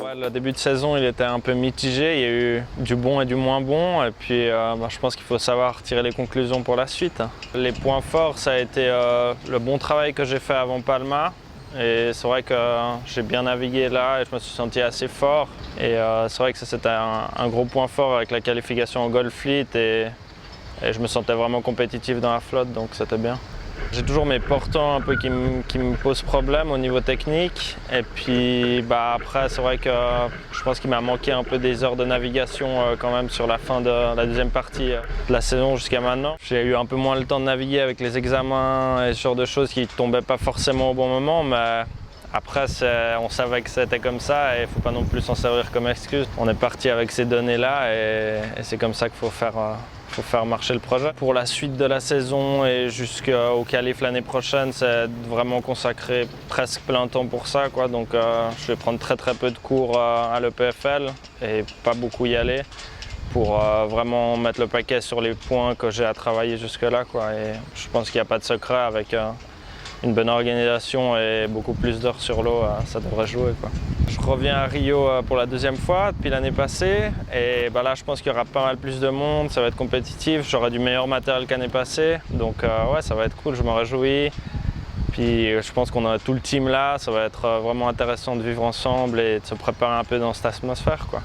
Ouais, le début de saison, il était un peu mitigé. Il y a eu du bon et du moins bon. Et puis, je pense qu'il faut savoir tirer les conclusions pour la suite. Les points forts, ça a été le bon travail que j'ai fait avant Palma. Et c'est vrai que j'ai bien navigué là et je me suis senti assez fort. Et c'est vrai que ça, c'était un gros point fort avec la qualification en Golf Fleet. Et je me sentais vraiment compétitif dans la flotte, donc c'était bien. J'ai toujours mes portants un peu qui me posent problème au niveau technique. Et puis après, c'est vrai que je pense qu'il m'a manqué un peu des heures de navigation quand même sur la fin de la deuxième partie de la saison jusqu'à maintenant. J'ai eu un peu moins le temps de naviguer avec les examens et ce genre de choses qui ne tombaient pas forcément au bon moment. Mais après, on savait que c'était comme ça et il ne faut pas non plus s'en servir comme excuse. On est parti avec ces données-là et c'est comme ça qu'il faut faire marcher le projet. Pour la suite de la saison et jusqu'au qualif l'année prochaine, c'est vraiment consacré presque plein temps pour ça, quoi. Donc je vais prendre très peu de cours à l'EPFL et pas beaucoup y aller pour vraiment mettre le paquet sur les points que j'ai à travailler jusque-là, quoi. Et je pense qu'il n'y a pas de secret avec une bonne organisation et beaucoup plus d'heures sur l'eau, ça devrait jouer, quoi. Je reviens à Rio pour la deuxième fois depuis l'année passée et là je pense qu'il y aura pas mal plus de monde, ça va être compétitif, j'aurai du meilleur matériel qu'année passée, donc ouais, ça va être cool, je me réjouis. Puis je pense qu'on a tout le team là, ça va être vraiment intéressant de vivre ensemble et de se préparer un peu dans cette atmosphère, quoi.